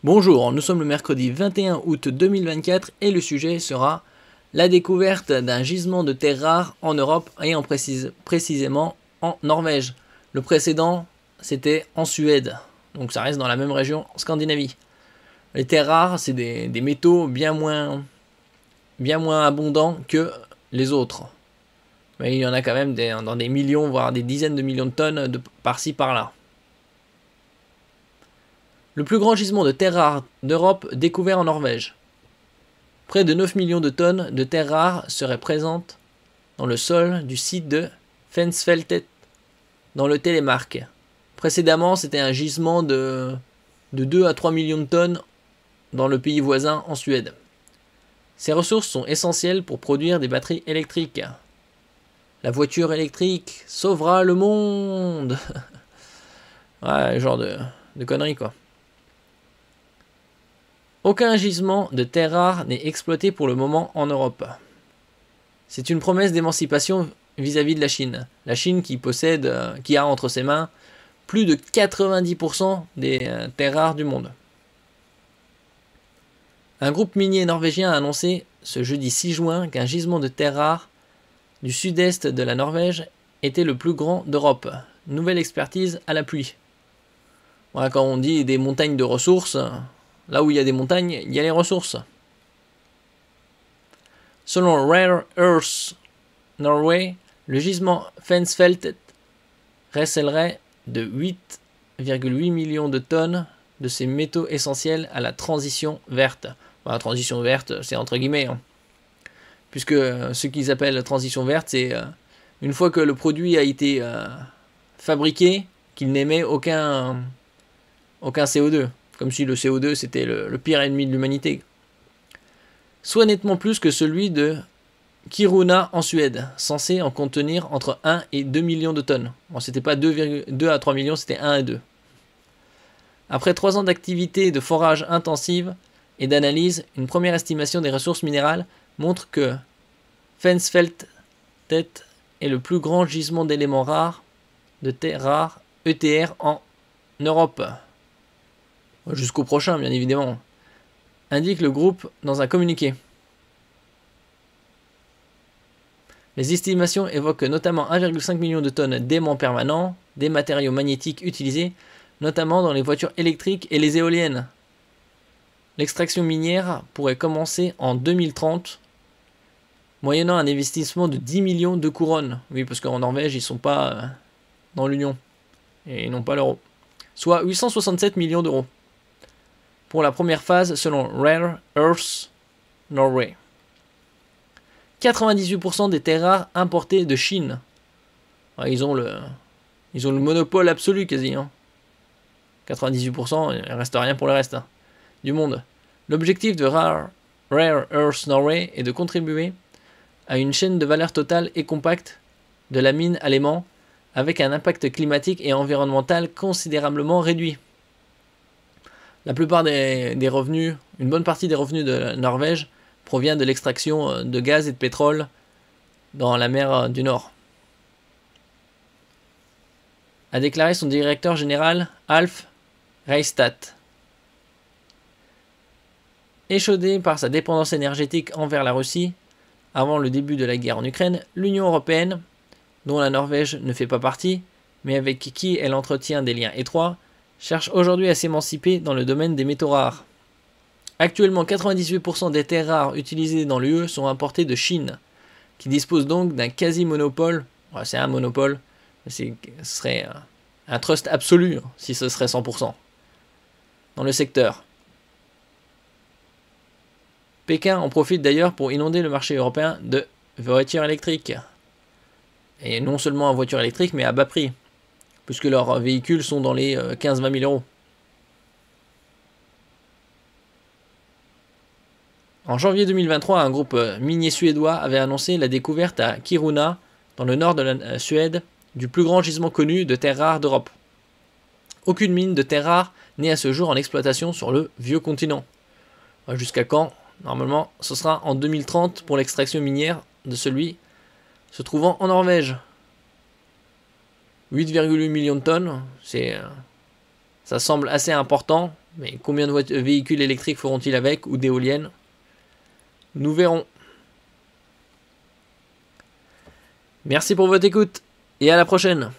Bonjour, nous sommes le mercredi 21 août 2024 et le sujet sera la découverte d'un gisement de terres rares en Europe et précisément en Norvège. Le précédent, c'était en Suède, donc ça reste dans la même région, Scandinavie. Les terres rares, c'est des métaux bien moins abondants que les autres. Mais il y en a quand même dans des millions, voire des dizaines de millions de tonnes par-ci par-là. Le plus grand gisement de terres rares d'Europe découvert en Norvège. Près de 9 millions de tonnes de terres rares seraient présentes dans le sol du site de Fensfeltet, dans le Telemark. Précédemment, c'était un gisement de 2 à 3 millions de tonnes dans le pays voisin en Suède. Ces ressources sont essentielles pour produire des batteries électriques. La voiture électrique sauvera le monde. Ouais, genre de conneries quoi. Aucun gisement de terres rares n'est exploité pour le moment en Europe. C'est une promesse d'émancipation vis-à-vis de la Chine. La Chine qui a entre ses mains plus de 90% des terres rares du monde. Un groupe minier norvégien a annoncé ce jeudi 6 juin qu'un gisement de terres rares du sud-est de la Norvège était le plus grand d'Europe. Nouvelle expertise à l'appui. Voilà, quand on dit des montagnes de ressources, là où il y a des montagnes, il y a les ressources. Selon Rare Earth Norway, le gisement Fensfeltet recèlerait de 8,8 millions de tonnes de ces métaux essentiels à la transition verte. La transition verte, c'est entre guillemets, hein. Puisque ce qu'ils appellent transition verte, c'est une fois que le produit a été fabriqué, qu'il n'émet aucun CO2. Comme si le CO2 c'était le pire ennemi de l'humanité. Soit nettement plus que celui de Kiruna en Suède, censé en contenir entre 1 et 2 millions de tonnes. Bon, c'était pas 2 à 3 millions, c'était 1 à 2. Après 3 ans d'activité de forage intensive et d'analyse, une première estimation des ressources minérales montre que Fensfeltet est le plus grand gisement d'éléments rares, de terres rares, ETR en Europe. Jusqu'au prochain, bien évidemment, indique le groupe dans un communiqué. Les estimations évoquent notamment 1,5 million de tonnes d'aimants permanents, des matériaux magnétiques utilisés, notamment dans les voitures électriques et les éoliennes. L'extraction minière pourrait commencer en 2030, moyennant un investissement de 10 millions de couronnes. Oui, parce qu'en Norvège, ils ne sont pas dans l'Union, et ils n'ont pas l'euro. Soit 867 millions d'euros. Pour la première phase selon Rare Earth Norway. 98% des terres rares importées de Chine. Ils ont le monopole absolu quasi. 98%, il ne reste rien pour le reste du monde. L'objectif de Rare Earth Norway est de contribuer à une chaîne de valeur totale et compacte de la mine à l'aimant avec un impact climatique et environnemental considérablement réduit. La plupart des revenus, une bonne partie des revenus de la Norvège provient de l'extraction de gaz et de pétrole dans la mer du Nord. A déclaré son directeur général Alf Reistad. Échaudé par sa dépendance énergétique envers la Russie, avant le début de la guerre en Ukraine, l'Union européenne, dont la Norvège ne fait pas partie, mais avec qui elle entretient des liens étroits, cherche aujourd'hui à s'émanciper dans le domaine des métaux rares. Actuellement, 98% des terres rares utilisées dans l'UE sont importées de Chine, qui dispose donc d'un quasi-monopole. Ouais, c'est un monopole, ce serait un trust absolu si ce serait 100% dans le secteur. Pékin en profite d'ailleurs pour inonder le marché européen de voitures électriques. Et non seulement en voitures électriques, mais à bas prix, puisque leurs véhicules sont dans les 15-20 000 euros. En janvier 2023, un groupe minier suédois avait annoncé la découverte à Kiruna, dans le nord de la Suède, du plus grand gisement connu de terres rares d'Europe. Aucune mine de terres rares n'est à ce jour en exploitation sur le vieux continent. Jusqu'à quand? Normalement, ce sera en 2030 pour l'extraction minière de celui se trouvant en Norvège. 8,8 millions de tonnes, ça semble assez important Mais combien de véhicules électriques feront-ils avec, ou d'éoliennes? Nous verrons. Merci pour votre écoute, et à la prochaine.